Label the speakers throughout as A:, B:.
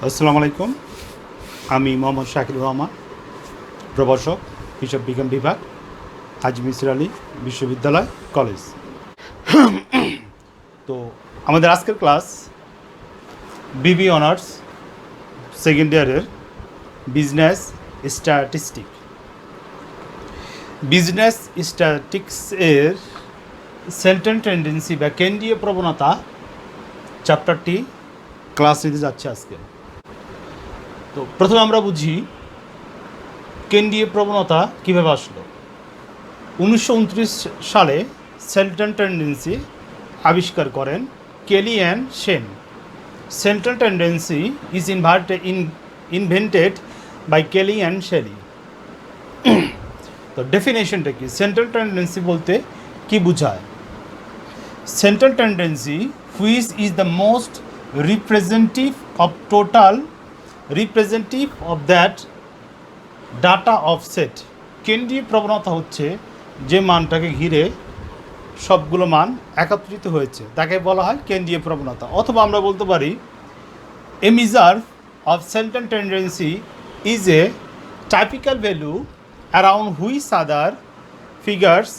A: আসসালামু আলাইকুম। আমি মোহাম্মদ শাকিল রহমান, প্রভাষক, হিসাব বিজ্ঞান বিভাগ, হাজী মিসির আলী বিশ্ববিদ্যালয় কলেজ। তো আমাদের আজকের ক্লাস বিবি অনার্স সেকেন্ড ইয়ারের বিজনেস স্ট্যাটিস্টিক। বিজনেস স্ট্যাটিস্টিক্সের সেন্ট্রাল টেন্ডেন্সি বা কেন্দ্রীয় প্রবণতা চ্যাপ্টারটি ক্লাস নিতে যাচ্ছে আজকে। তো প্রথমে আমরা বুঝি কেন্দ্রীয় প্রবণতা কীভাবে আসলো। 1929 সালে সেন্ট্রাল টেন্ডেন্সি আবিষ্কার করেন কেলি অ্যান্ড শেন। Central tendency is invented by Kelly and Shelly. তো ডেফিনেশনটা কি? সেন্ট্রাল টেন্ডেন্সি বলতে কি বোঝায়? Central tendency which is the most representative of that data of set। কেন্দ্রীয় প্রবণতা হচ্ছে যে মানটাকে ঘিরে সবগুলো মান একত্রিত হয়েছে, তাকে বলা হয় কেন্দ্রীয় প্রবণতা। অথবা আমরা বলতে পারি a measure of central tendency is a typical value around which other figures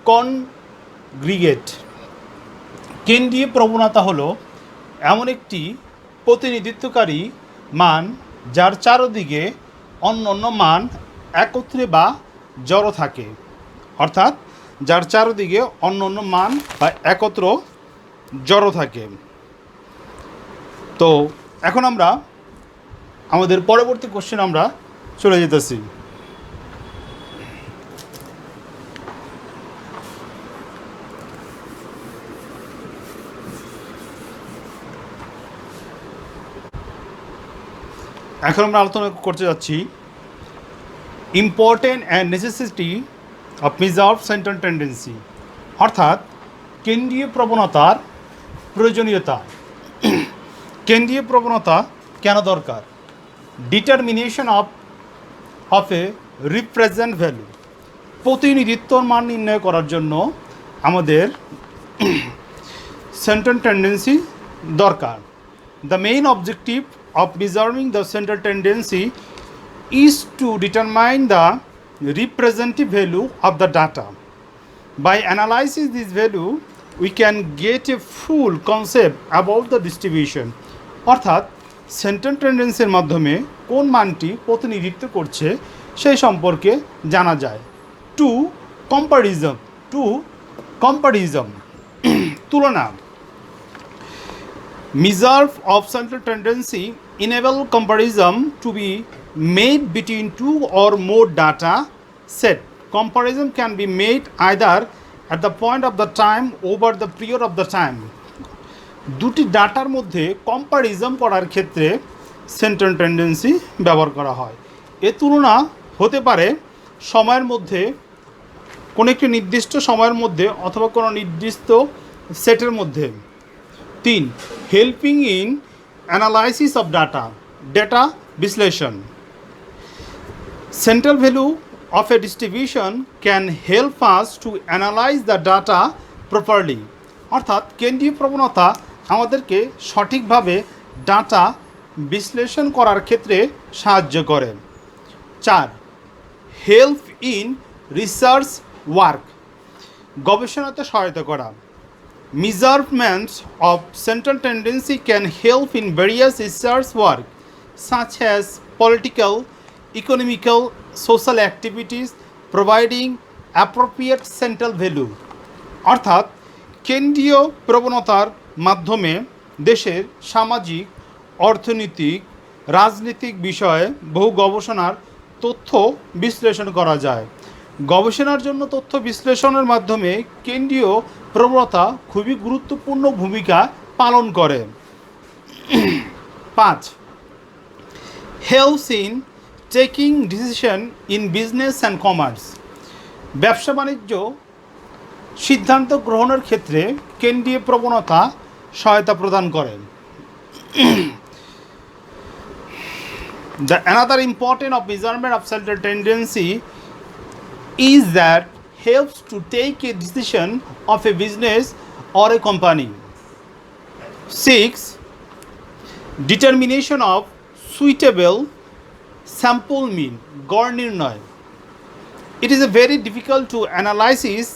A: congregate. কেন্দ্রীয় প্রবণতা হলো এমন একটি প্রতিনিধিত্বকারী মান যার চারদিকে অন্য অন্য মান একত্রে বা জড়ো থাকে, অর্থাৎ যার চারদিকে অন্য অন্য মান বা একত্র জড়ো থাকে। তো এখন আমরা আমাদের পরবর্তী কোশ্চেন আমরা চলে যেতেছি। এখন আমরা আলোচনা করতে যাচ্ছি important and necessity of measure central tendency, অর্থাৎ কেন্দ্রীয় প্রবণতার প্রয়োজনীয়তা। কেন্দ্রীয় প্রবণতা কেন দরকার? Determination of a represent value. প্রতিনিধিত্বর মান নির্ণয় করার জন্য আমাদের সেন্ট্রাল টেন্ডেন্সি দরকার। The main objective of measuring the central tendency is to determine the representative value of the data. By analyzing this value, we can get a full concept about the distribution. অর্থাৎ central টেন্ডেন্সির মাধ্যমে কোন মানটি প্রতিনিধিত্ব করছে সেই সম্পর্কে জানা যায়। টু কম্পারিজম তুলনা। Measure of central tendency enable comparison to be made between two or more data set. Comparison can be made either at the point of the time over the period of the time. দুটি ডাটার মধ্যে comparison করার ক্ষেত্রে central tendency ব্যবহার করা হয়। এ তুলনা হতে পারে সময়ের মধ্যে, কোনো একটি নির্দিষ্ট সময়ের মধ্যে অথবা কোনো নির্দিষ্ট সেটের মধ্যে। 3. Helping in analysis of data বিশ্লেষণ। Central value of a distribution can help us to analyse the data প্রপারলি। অর্থাৎ কেন্দ্রীয় প্রবণতা আমাদেরকে সঠিকভাবে ডাটা বিশ্লেষণ করার ক্ষেত্রে সাহায্য করে। 4. Help in research work. গবেষণাতে সহায়তা করা। Measurements of central tendency can help in various research work such as political, economical, social activities, providing appropriate central value. অর্থাৎ কেন্দ্রীয় প্রবণতার মাধ্যমে দেশের সামাজিক, অর্থনৈতিক, রাজনৈতিক বিষয়ে বহু গবেষণার তথ্য বিশ্লেষণ করা যায়। গবেষণার জন্য তথ্য বিশ্লেষণের মাধ্যমে কেন্দ্রীয় প্রবণতা খুবই গুরুত্বপূর্ণ ভূমিকা পালন করে। 5. Helps in taking decision in business and commerce. ব্যবসা বাণিজ্য সিদ্ধান্ত গ্রহণের ক্ষেত্রে কেন্দ্রীয় প্রবণতা সহায়তা প্রদান করে। Another important of measurement of central tendency is that helps to take a decision of a business or a company. 6. Determination of suitable sample mean, গড় নির্ণয়। It is very difficult to analyze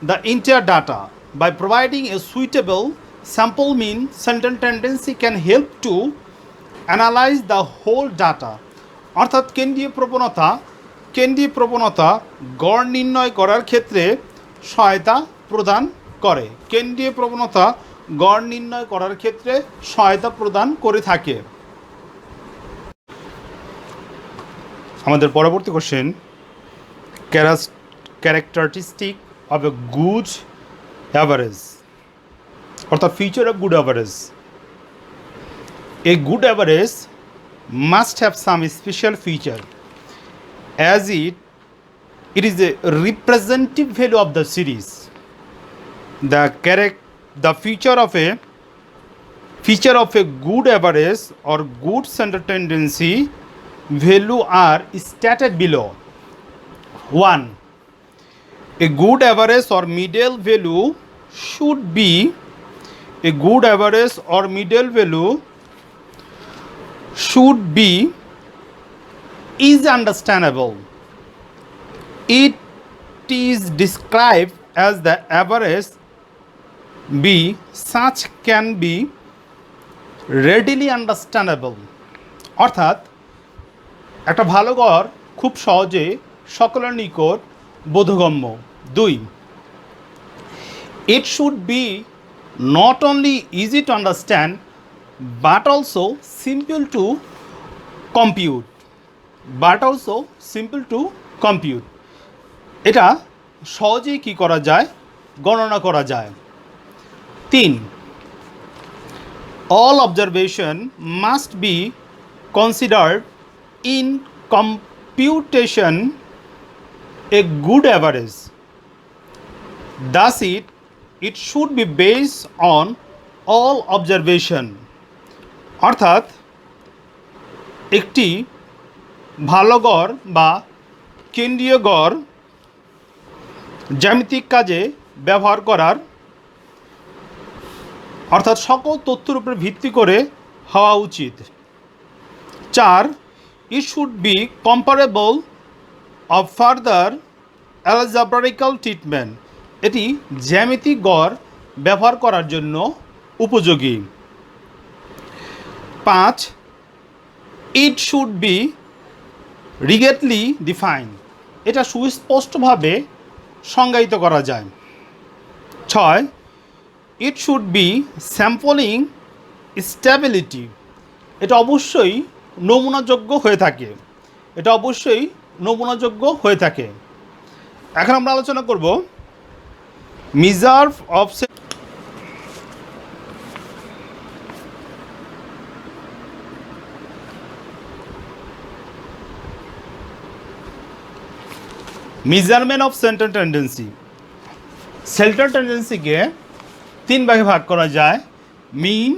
A: the entire data. By providing a suitable sample mean, central tendency can help to analyze the whole data. অর্থাৎ কেন্দ্রীয় প্রবণতা গড় নির্ণয় করার ক্ষেত্রে সহায়তা প্রদান করে। কেন্দ্রীয় প্রবণতা গড় নির্ণয় করার ক্ষেত্রে সহায়তা প্রদান করে থাকে। আমাদের পরবর্তী question, characteristic of a good average অর্থাৎ feature of good average. A good average must have some special feature as it is a representative value of the series. The feature of a good average or good center tendency value are stated below. 1. A good average or middle value should be is understandable. It is described as the average B such can be readily understandable. অর্থাৎ একটা ভালো গড় খুব সহজে সকলের নিকট বোধগম্য। 2. It should be not only easy to understand but also simple to compute. এটা সহজেই কি করা যায়, গণনা করা যায়। 3. All observation must be considered in computation a good average. Thus it should be based on all observation. অর্থাৎ একটি ভালো গড় বা কেন্দ্রীয় গড় জ্যামিতিক কাজে ব্যবহার করার অর্থাৎ সকল তথ্যের উপর ভিত্তি করে হওয়া উচিত। 4. It should be comparable of further algebraical treatment. এটি জ্যামিতিক গড় ব্যবহার করার জন্য উপযোগী। 5. It should be rigidly defined. এটা সুস্পষ্টভাবে সংজ্ঞায়িত করা যায়। 6. It should be sampling stability. এটা অবশ্যই নমুনাযোগ্য হয়ে থাকে। এখন আমরা আলোচনা করব measure of measurement of central tendency. Central টেন্ডেন্সিকে 3 ভাগে ভাগ করা যায়: মিন,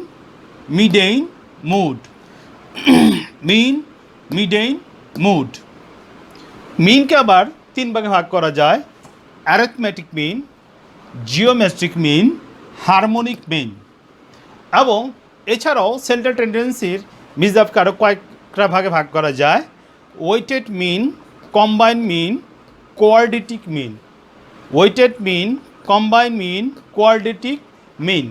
A: মিডেইন, মুড। মিনকে আবার 3 ভাগে ভাগ করা যায়: arithmetic mean, geometric mean, harmonic mean. এবং এছাড়াও সেন্ট্রাল টেন্ডেন্সির মিজাবকে আরও কয়েকটা ভাগে ভাগ করা যায়: ওয়েটেড মিন, কম্বাইন মিন, কোয়াড্রেটিক মিন।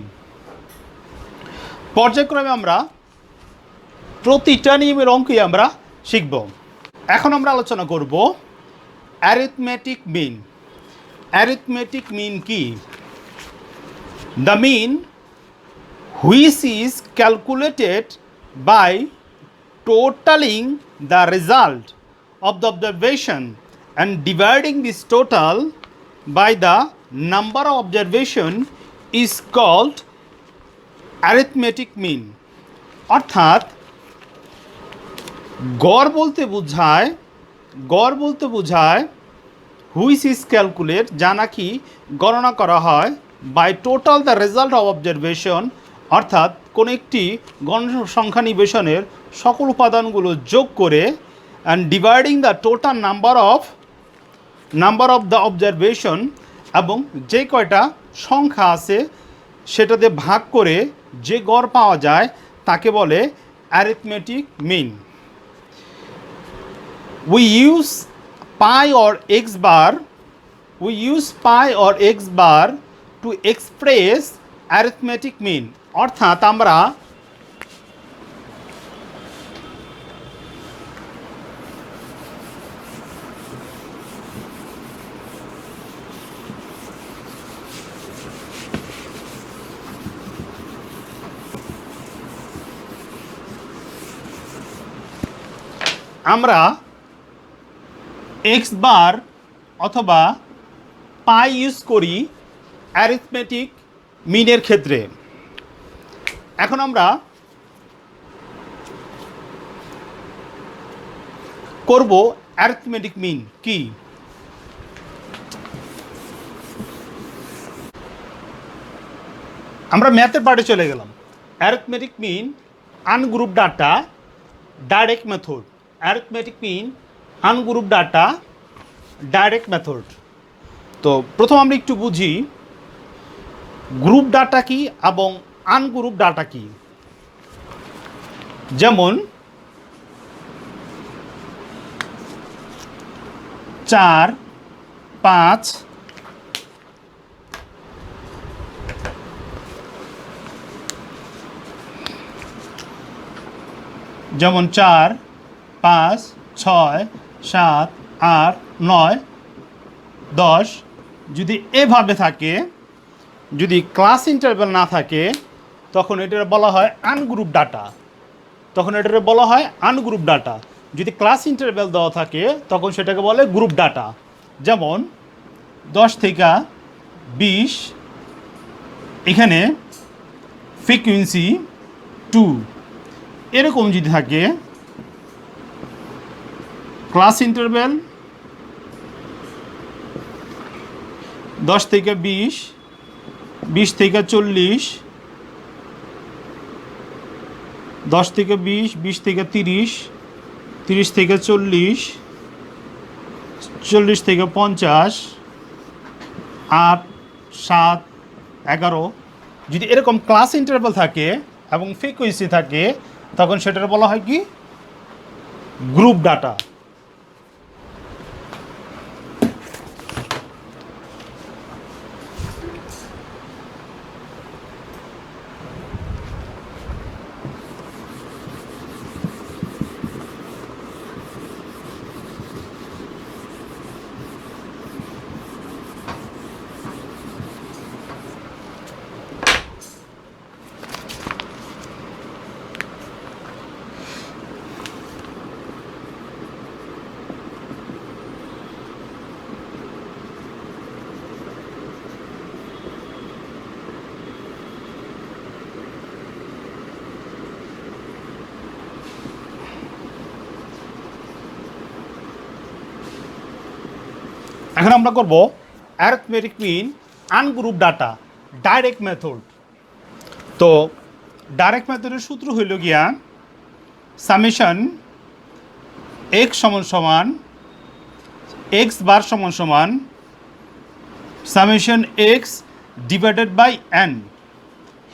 A: পর্যায়ক্রমে আমরা প্রতিটা নিয়মের অঙ্কই আমরা শিখব। এখন আমরা আলোচনা করব অ্যারিথমেটিক মিন। অ্যারিথমেটিক মিন কি? The mean which is calculated by totalling the result of the observation and dividing this total by the number of observation is called arithmetic mean. অর্থাৎ গড় বলতে বোঝায় হুইচ ইজ ক্যালকুলেট, যা নাকি গণনা করা হয়, by total the result of observation, অর্থাৎ কোনো একটি গণসংখ্যা নিবেশনের সকল উপাদানগুলো যোগ করে, and dividing the total number of the observation, এবং যে কয়টা সংখ্যা আছে সেটাতে ভাগ করে যে গড় পাওয়া যায় তাকে বলে arithmetic mean. We use pi or x bar to express arithmetic mean. অর্থাৎ আমরা x বার অথবা পাই ইউজ করি অ্যারিথমেটিক মিনের ক্ষেত্রে। এখন আমরা করব অ্যারিথমেটিক মিন কি। আমরা ম্যাথের পার্টে চলে গেলাম। Arithmetic mean ungroup data direct method. Arithmetic mean ungroup data direct method. তো প্রথম আমরা একটু বুঝি গ্রুপ ডাটা কি এবং আনগ্রুপ ডাটা কি। যেমন 4, 5, যেমন 4, 5, 6, 7, 8, 9, 10 যদি এভাবে থাকে, যদি ক্লাস ইন্টারভ্যাল না থাকে তখন এটার বলা হয় আনগ্রুপ ডাটা। যদি ক্লাস ইন্টারভ্যাল দেওয়া থাকে তখন সেটাকে বলে গ্রুপ ডাটা। যেমন 10 থেকে 20, এখানে ফ্রিকুয়েন্সি 2 এরকম যদি থাকে, ক্লাস ইন্টারভ্যাল 10 থেকে 20, 20 থেকে 40, 10 থেকে 20, 20 থেকে 30, 30 থেকে 40, 40 থেকে 50, 8, 7, 11 যদি এরকম ক্লাস ইন্টারভ্যাল থাকে এবং ফ্রিকোয়েন্সি থাকে তখন সেটার বলা হয় কি গ্রুপ ডাটা। এখন আমরা করব arithmetic mean ungroup data direct method. তো ডাইরেক্ট মেথডের সূত্র হইল গিয়া সামেশন এক্স সমান সমান এক্স বার সমান সমান summation X divided by N.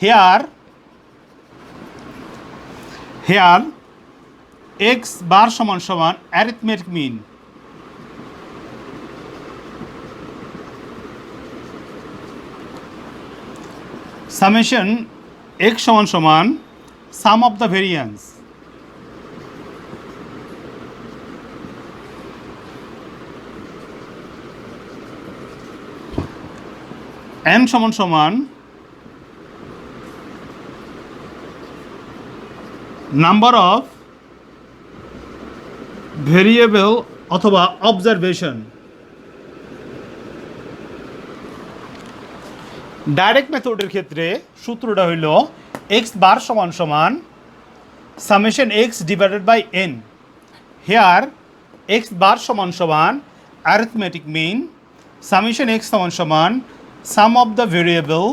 A: Here X bar সমান সমান অ্যারিথমেটিক মিন। সামেশন এক্স সমান সমান sum of the variance. N সমান সমান নাম্বার অফ ভেরিয়েবল অথবা অবজারভেশন। ডাইরেক্ট মেথডের ক্ষেত্রে সূত্রটা হইল এক্স বার সমান সমান summation X divided by N. Here X bar সমান সমান অ্যারিথমেটিক মিন, সামেশন এক্স সমান সমান sum of the variable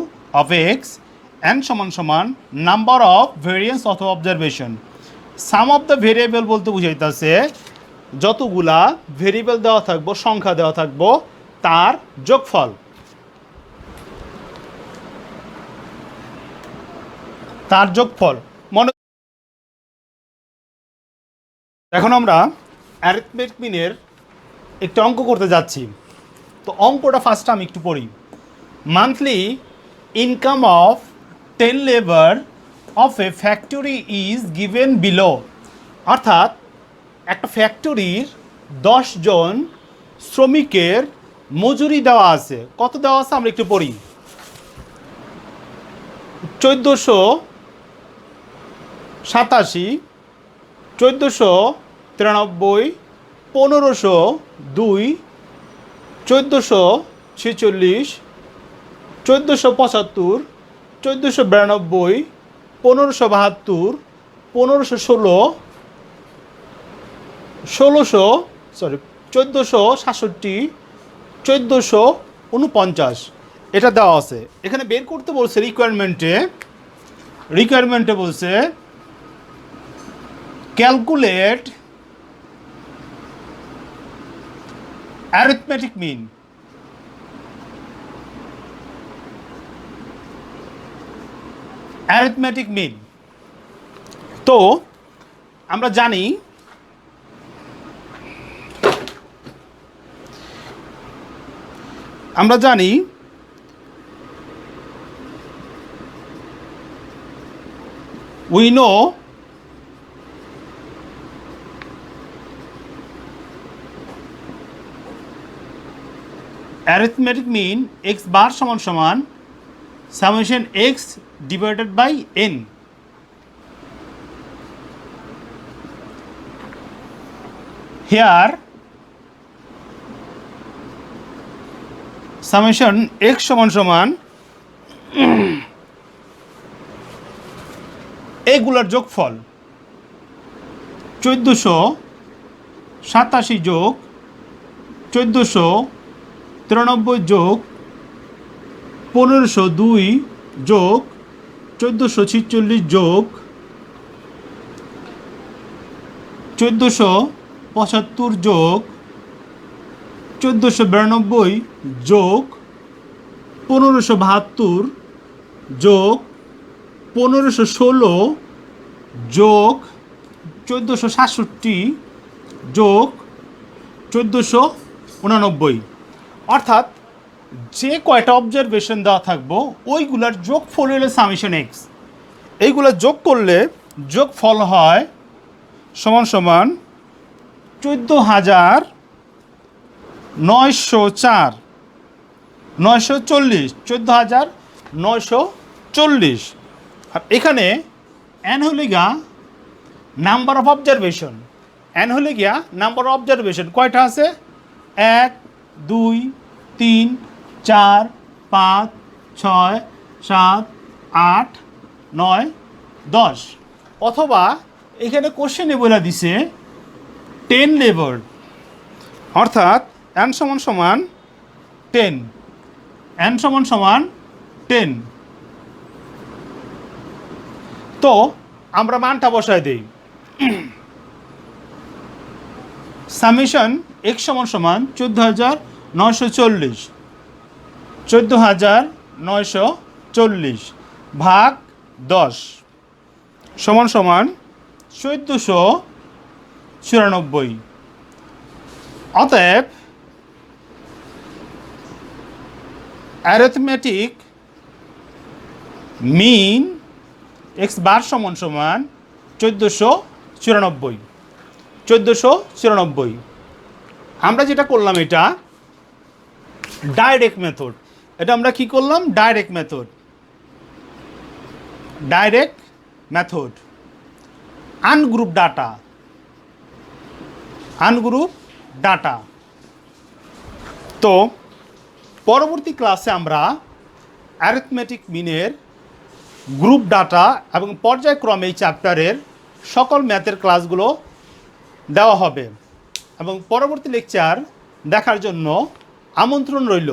A: of X, N সমান সমান নাম্বার অফ ভেরিয়েন্স অথবা observation. Some of the variable বলতে বুঝাইতেছে যতগুলা ভেরিয়েবল দেওয়া থাকবো, সংখ্যা দেওয়া থাকবো, তার যোগফল। মনে এখন আমরা অ্যারিথমেটিক মিনের একটা অঙ্ক করতে যাচ্ছি। তো অঙ্কটা ফার্স্ট আমি একটু পড়ি। Monthly income of 10 labour of A factory is given below. অর্থাৎ একটা ফ্যাক্টরির 10 জন শ্রমিকের মজুরি দেওয়া আছে। কত দেওয়া আছে আমরা একটু পড়ি। 1487, 1493, 1502, 1446, 1475, 1492, 1572, 1516, 1467, 1449 এটা দেওয়া আছে। এখানে বের করতে বলছে রিকোয়ারমেন্টে বলছে calculate arithmetic mean. Arithmetic mean, তো আমরা জানি we know arithmetic mean x bar সমান সমান summation x divided by n। here summation x সমান সমান এগুলোর যোগফল 1487 যোগ 1493 যোগ 1502 যোগ 1446 যোগ 1475 যোগ 1492 যোগ 1572 যোগ 1516 যোগ 1467 যোগ 1489। অর্থাৎ যে কয়টা অবজারভেশন দেওয়া থাকবো ওইগুলার যোগফল হলো সামেশন এক্স। এইগুলো যোগ করলে যোগফল হয় সমান সমান 14,904, 940, 14,940। আর এখানে এন হলে গিয়া নাম্বার অফ অবজারভেশন। এন হলে গিয়া নাম্বার অফ অবজারভেশন কয়টা আছে? 1, 2, 3, 4, 5, 6, 7, 8, 9, 10। অথবা এখানে কোশ্চেনে বলে দিছে 10 লেবার, অর্থাৎ এন সমান সমান 10, এন সমান সমান 10। তো আমরা মানটা বসায় দিই। সামেশন x সমান সমান 14,940, 14,940 ভাগ 10 সমান সমান 1494। অতএব অ্যারিথমেটিক মিন এক্স বার সমান সমান 1494। 1494 আমরা যেটা করলাম এটা ডাইরেক্ট মেথড। এটা আমরা কি করলাম? Direct method. Ungroup data. তো পরবর্তী ক্লাসে আমরা অ্যারিথমেটিক মিনের গ্রুপ ডাটা এবং পর্যায়ক্রমে এই চ্যাপ্টারের সকল ম্যাথের ক্লাসগুলো দেওয়া হবে এবং পরবর্তী লেকচার দেখার জন্য আমন্ত্রণ রইল।